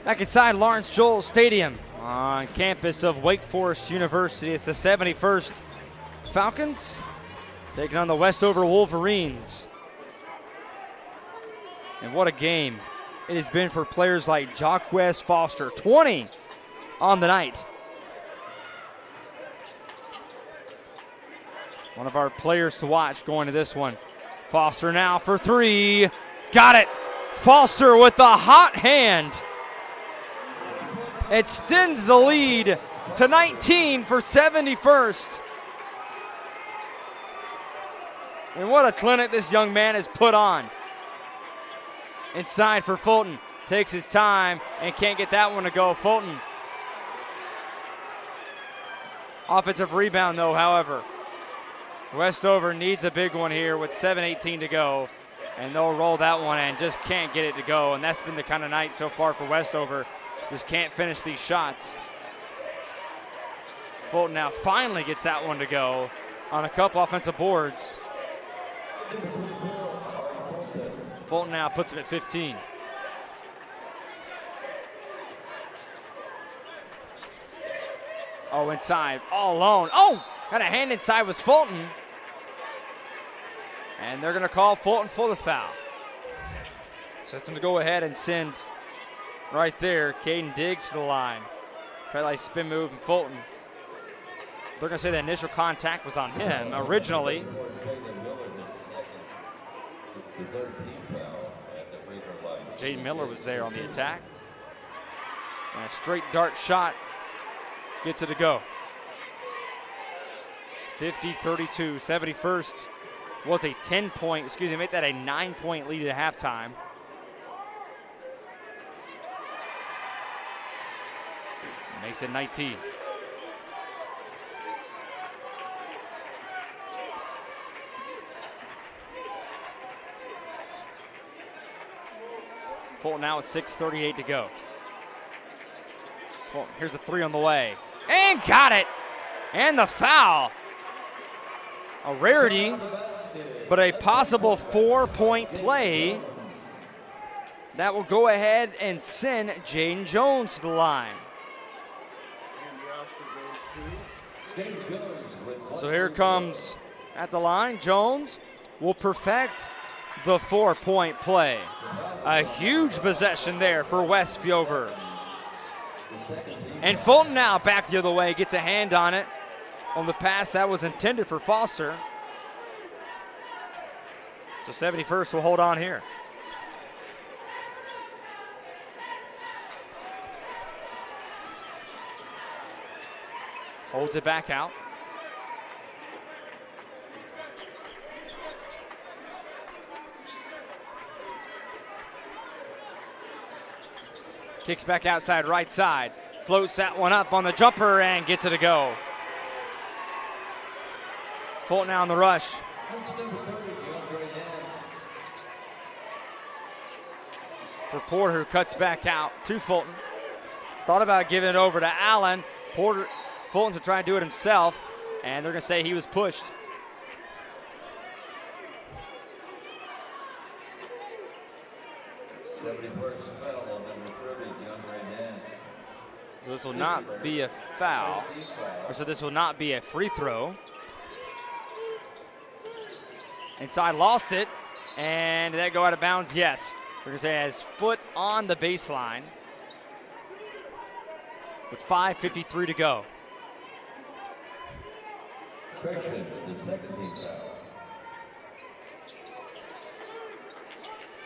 Back inside Lawrence Joel Stadium on campus of Wake Forest University. It's the 71st Falcons taking on the Westover Wolverines. And what a game it has been for players like Jaquez Foster. 20 on the night. One of our players to watch going to this one. Foster now for three. Got it. Foster with the hot hand. Extends the lead to 19 for 71st. And what a clinic this young man has put on. Inside for Fulton. Takes his time and can't get that one to go. Fulton. Offensive rebound though, however. Westover needs a big one here with 7:18 to go. And they'll roll that one and just can't get it to go. And that's been the kind of night so far for Westover. Just can't finish these shots. Fulton now finally gets that one to go on a couple offensive boards. Fulton now puts him at 15. Oh, inside, all alone. Oh, got a hand inside was Fulton. And they're gonna call Fulton for the foul. So it's gonna go ahead and send right there, Caden Diggs to the line. Try like spin move and Fulton. They're gonna say the initial contact was on him originally. Jaden Miller was there on the attack. And a straight dart shot gets it to go. 50-32, 71st was a 10-point, make that a 9-point lead at halftime. Makes it 19. Fulton now with 6:38 to go. Fulton, here's the three on the way. And got it! And the foul. A rarity, but a possible 4-point play. That will go ahead and send Jaden Jones to the line. So here comes at the line, Jones will perfect the 4-point play. A huge possession there for Westover. And Fulton now back the other way, gets a hand on it. On the pass that was intended for Foster. So 71st will hold on here. Holds it back out. Kicks back outside right side. Floats that one up on the jumper and gets it to go. Fulton now on the rush. For Porter, who cuts back out to Fulton. Thought about giving it over to Allen. Fulton's to try and do it himself, and they're going to say he was pushed. 71st foul on number 30, John Nance. So this will not be a foul, or so this will not be a free throw. Inside, lost it, and did that go out of bounds? Yes. We're going to say it has foot on the baseline with 5:53 to go. Correction, the second team foul.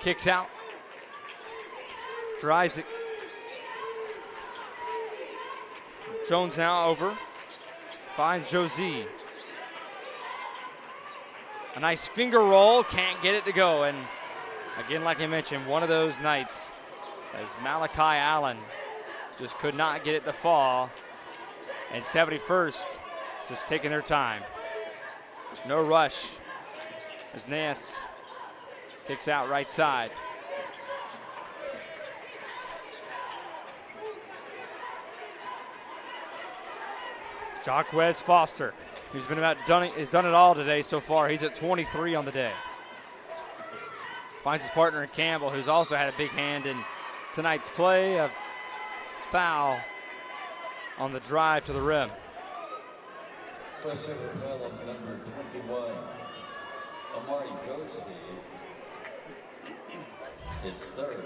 Kicks out for Isaac. Jones now over, finds Josie. A nice finger roll, can't get it to go. And again, like I mentioned, one of those nights as Malachi Allen just could not get it to fall. And 71st just taking their time. No rush as Nance kicks out right side. Jacquez Foster, who's been has done it all today so far. He's at 23 on the day. Finds his partner in Campbell, who's also had a big hand in tonight's play. A foul on the drive to the rim. Westover foul on number 21, Amari Josie. His third.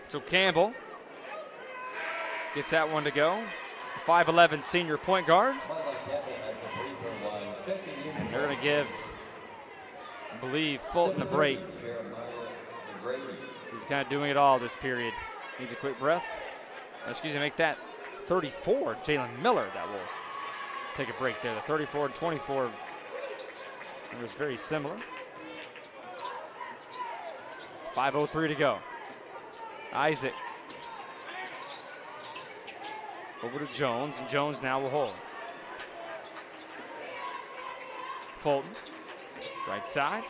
So Campbell gets that one to go. 5'11" senior point guard. And they're going to give, I believe, Fulton a break. He's kind of doing it all this period. Needs a quick breath. Excuse me, make that 34. Jalen Miller, that will take a break there. The 34 and 24, it was very similar. 5:03 to go. Isaac over to Jones, and Jones now will hold. Fulton, right side,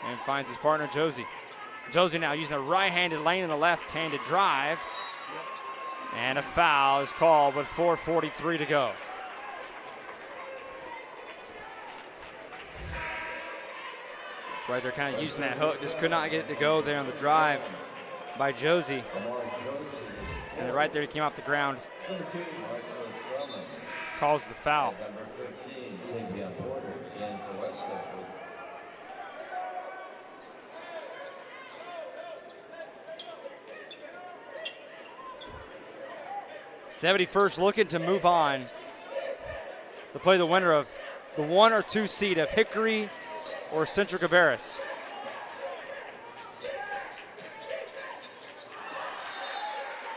and finds his partner Josie. Josie now using a right-handed lane and a left-handed drive, and a foul is called with 4:43 to go. Right, they're kind of using that hook, just could not get it to go there on the drive by Josie. And right there, he came off the ground, calls the foul. Number 15, Xavier Porter, in for Westover. '71st looking to move on to play the winner of the 1 or 2 seed of Hickory or Central Cabarrus.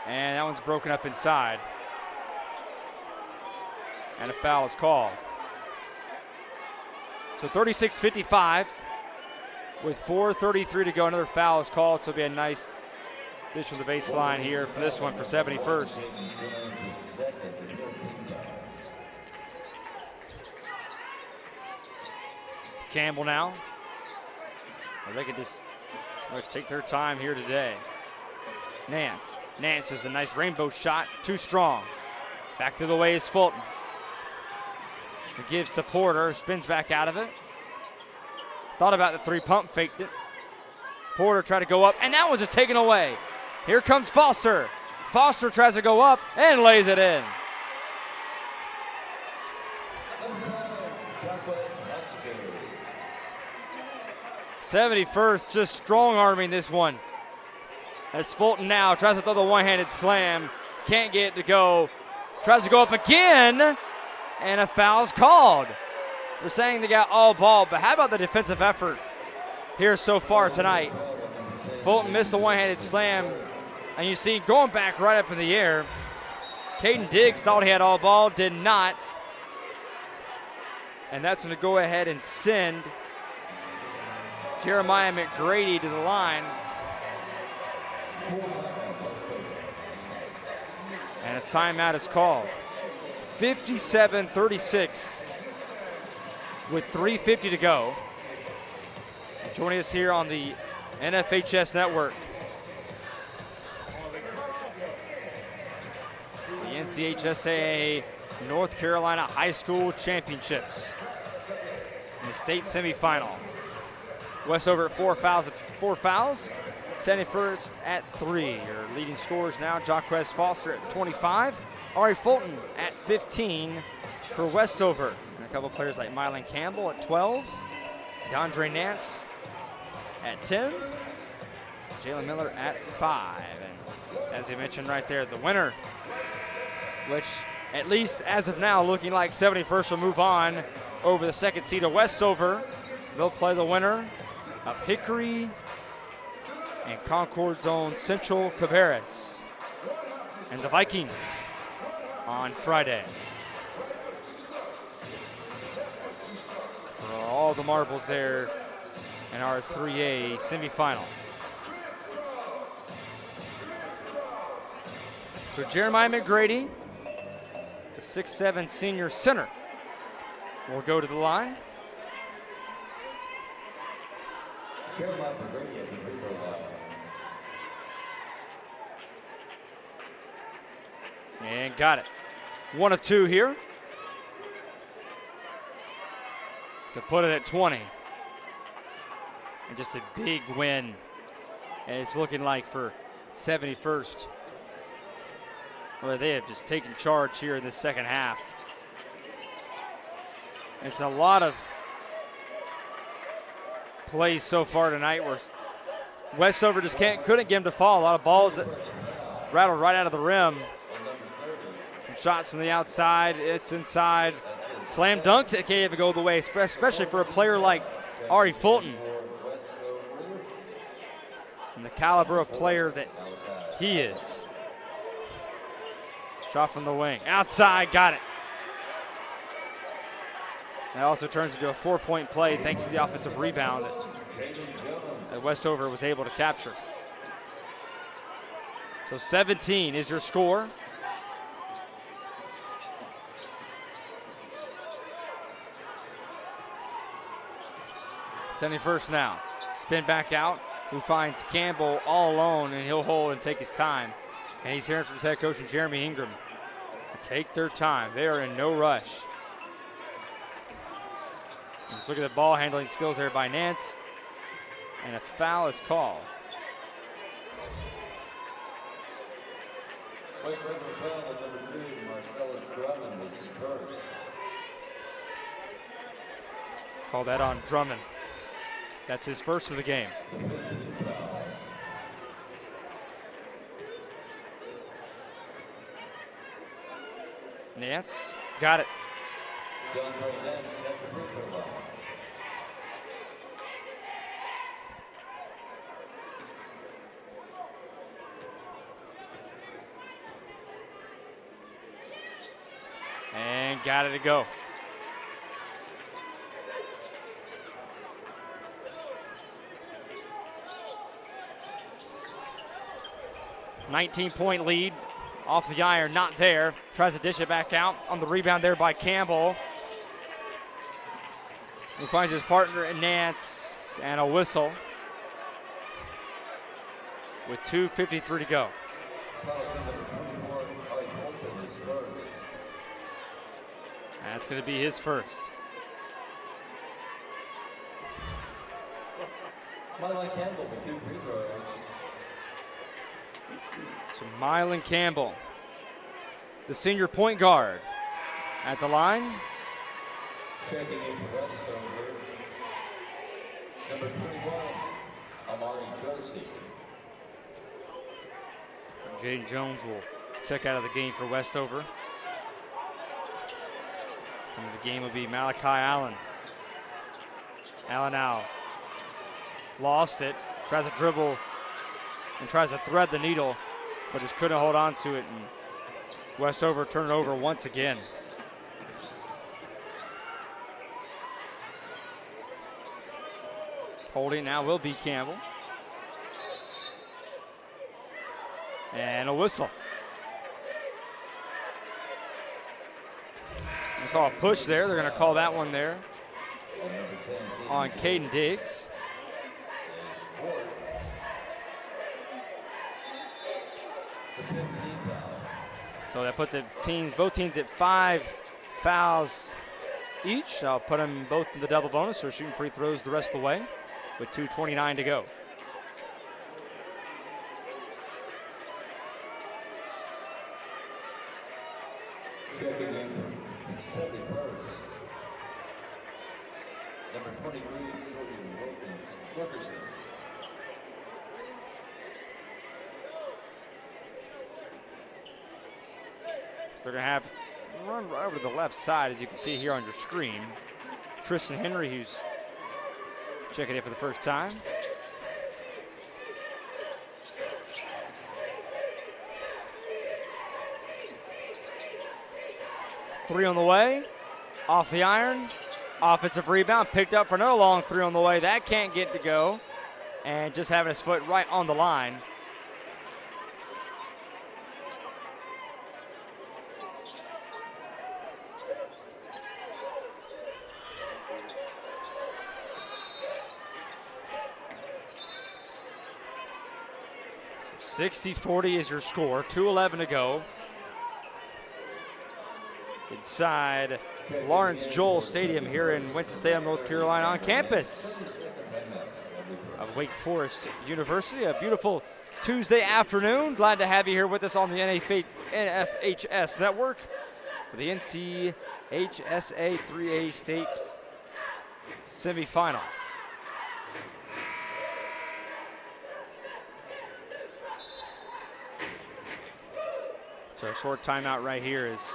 And that one's broken up inside. And a foul is called. So 36-55 with 4:33 to go. Another foul is called, so it'll be a nice dish from the baseline here for this one for 71st. Campbell now. Or they could just let's take their time here today. Nance. Nance is a nice rainbow shot, too strong. Back the other way is Fulton. He gives to Porter, spins back out of it. Thought about the three, pump faked it. Porter tried to go up, and that was just taken away. Here comes Foster. Foster tries to go up and lays it in. '71st just strong-arming this one. As Fulton now tries to throw the one-handed slam. Can't get it to go. Tries to go up again, and a foul's called. We're saying they got all ball, but how about the defensive effort here so far tonight? Fulton missed the one-handed slam, and you see going back right up in the air. Caden Diggs thought he had all ball, did not. And that's going to go ahead and send Jeremiah McGrady to the line. And a timeout is called. 57-36 with 3:50 to go. Joining us here on the NFHS Network, the NCHSAA North Carolina High School Championships in the state semifinal. Westover at 4 fouls. 71st at 3. Your leading scorers now, Jaquez Foster at 25. Ari Fulton at 15 for Westover. And a couple players like Mylan Campbell at 12. DeAndre Nance at 10. Jalen Miller at 5. And as you mentioned right there, the winner, which at least as of now looking like 71st will move on over the second seed of Westover. They'll play the winner of Hickory and Concord's own Central Cabarrus and the Vikings on Friday. For all the marbles there in our 3A semifinal. So Jeremiah McGrady, the 6'7" senior center, will go to the line. Jeremiah McGrady at the free throw line. And got it. 1 of 2 here to put it at 20. And just a big win. And it's looking like for 71st, where they have just taken charge here in the second half. It's a lot of plays so far tonight where Westover just couldn't get him to fall. A lot of balls that rattled right out of the rim. Some shots from the outside, it's inside. Slam dunks, it can't even go the way, especially for a player like Ari Fulton. And the caliber of player that he is. Shot from the wing, outside, got it. That also turns into a 4-point play thanks to the offensive rebound that Westover was able to capture. So 17 is your score. '71st now. Spin back out, who finds Campbell all alone, and he'll hold and take his time. And he's hearing from his head coach Jeremy Ingram. Take their time. They are in no rush. Let's look at the ball handling skills there by Nance. And a foul is called. Westover foul at number 3, Marcellus Drummond was his first. Call that on Drummond. That's his first of the game. Nance got it. DeAndre Nance at the free throw line. And got it to go. $19-point lead off the iron, not there. Tries to dish it back out on the rebound there by Campbell. He finds his partner in Nance and a whistle with 2:53 to go. That's going to be his first. Mylan Campbell with 2 free throws. So Mylan Campbell, the senior point guard, at the line. Checking in for Westover, number 21, Amari Josie. Jaden Jones will check out of the game for Westover. And the game will be Malachi Allen. Allen now lost it, tries to dribble and tries to thread the needle, but just couldn't hold on to it, and Westover turned it over once again. Holding now will be Campbell. And a whistle. They call a push there. They're going to call that one there on Caden Diggs. So that puts it both teams at 5 fouls each. I'll put them both in the double bonus, so shooting free throws the rest of the way. with 2:29 to go. Checking in 71st. Number 23, Wilkerson. So they're going to have run right over to the left side, as you can see here on your screen. Tristan Henry, who's checking in for the first time. Three on the way, off the iron, offensive rebound, picked up for another long three on the way. That can't get to go, and just having his foot right on the line. So 60-40 is your score, 2:11 to go. Inside Lawrence Joel Stadium here in Winston-Salem, North Carolina, on campus of Wake Forest University. A beautiful Tuesday afternoon. Glad to have you here with us on the NFHS Network for the NCHSAA 3A State semifinal. So a short timeout right here is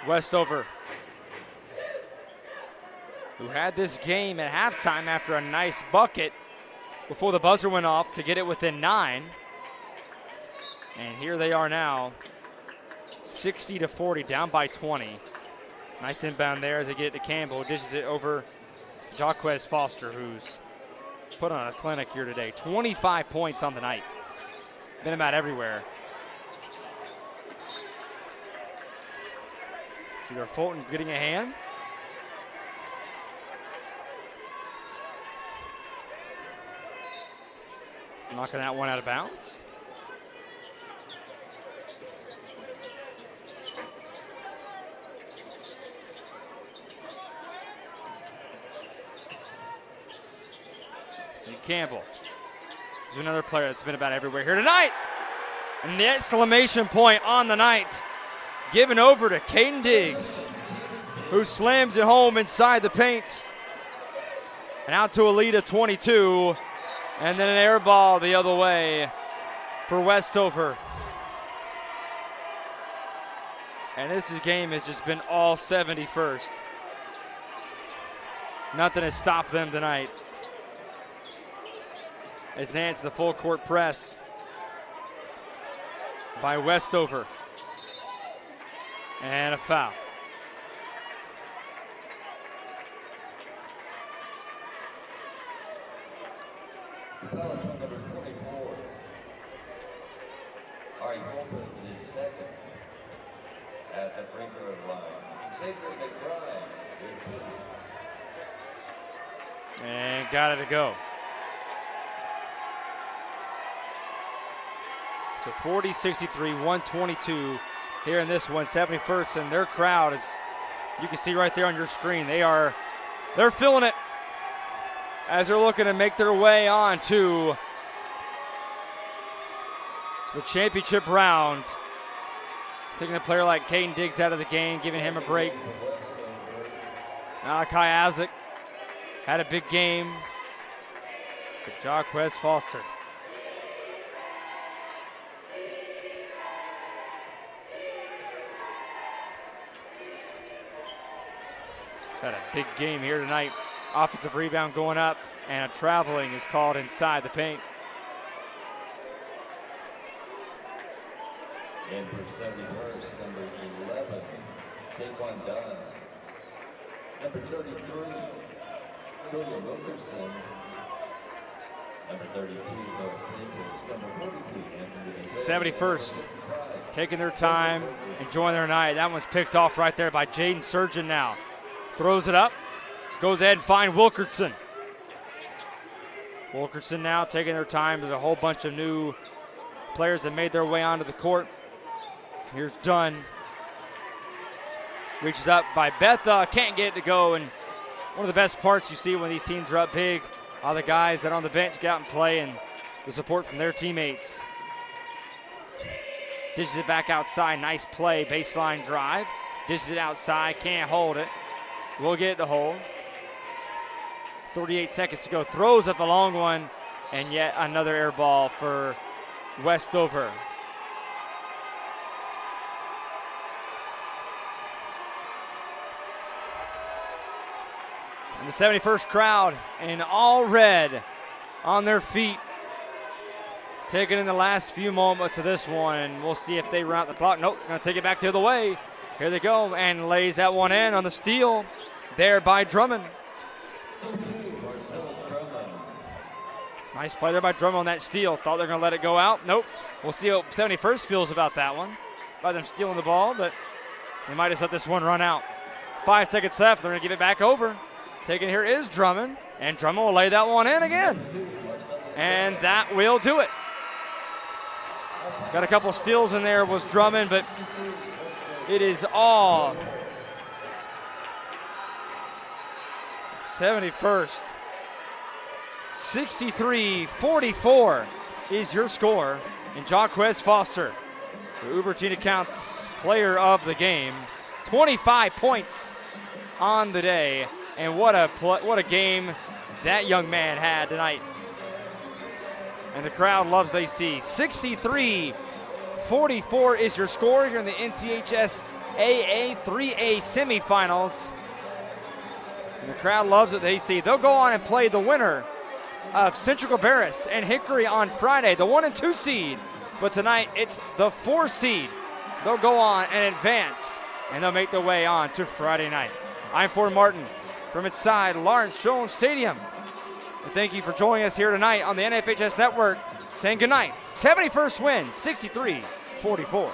Westover, who had this game at halftime after a nice bucket before the buzzer went off to get it within 9. And here they are now, 60-40, down by 20. Nice inbound there as they get it to Campbell, who dishes it over Jaquez Foster, who's put on a clinic here today. 25 points on the night. Been about everywhere. Either Fulton getting a hand. Knocking that one out of bounds. And Campbell is another player that's been about everywhere here tonight. And the exclamation point on the night given over to Caden Diggs, who slams it home inside the paint. And out to a lead of 22. And then an air ball the other way for Westover. And this game has just been all 71st. Nothing has stopped them tonight. As Nance the full court press by Westover. And a foul. Foul on number 24. Ari Bolton is second at the free throw line. Xavier McBride with 2. And got it to go. So 40-63, 122 here in this one, 71st, and their crowd, as you can see right there on your screen, they're feeling it as they're looking to make their way on to the championship round. Taking a player like Caden Diggs out of the game, giving him a break. Malachi Isaac had a big game. But Jaquez Foster. Had a big game here tonight. Offensive rebound going up, and a traveling is called inside the paint. And for 71st, number 11, Taquan Dunn. Number 33, Julia Wilkerson. Number 32, Noah Staples. Number 42, Anthony. 71st, taking their time, enjoying their night. That one's picked off right there by Jaden Surgeon now. Throws it up, goes ahead and finds Wilkerson. Wilkerson now taking their time. There's a whole bunch of new players that made their way onto the court. Here's Dunn. Reaches up by Betha, can't get it to go. And one of the best parts you see when these teams are up big All the guys that are on the bench get out and play, and the support from their teammates. Dishes it back outside. Nice play. Baseline drive. Dishes it outside. Can't hold it. We'll get it to hold. 38 seconds to go. Throws up a long one, and yet another air ball for Westover. And the 71st crowd in all red on their feet, taking in the last few moments of this one, and we'll see if they run out the clock. Nope, gonna take it back the other way. Here they go, and lays that one in on the steal there by Drummond. Nice play there by Drummond on that steal. Thought they were gonna let it go out. Nope. We'll see how 71st feels about that one, by them stealing the ball, but they might have let this one run out. 5 seconds left, they're gonna give it back over. Taking here is Drummond, and Drummond will lay that one in again. And that will do it. Got a couple steals in there was Drummond, but it is all 71st. 63-44 is your score. And Jaquez Foster, the Uber Teen Accounts player of the game. 25 points on the day. And what a game that young man had tonight. And the crowd loves they see. 63-44 is your score here in the NCHSAA 3A semifinals. And the crowd loves it they see. They'll go on and play the winner of Central Cabarrus and Hickory on Friday, the 1 and 2 seed. But tonight it's the 4 seed. They'll go on and advance, and they'll make their way on to Friday night. I'm Ford Martin from inside Lawrence Jones Stadium. And thank you for joining us here tonight on the NFHS Network. Saying goodnight. 71st win, 63-44.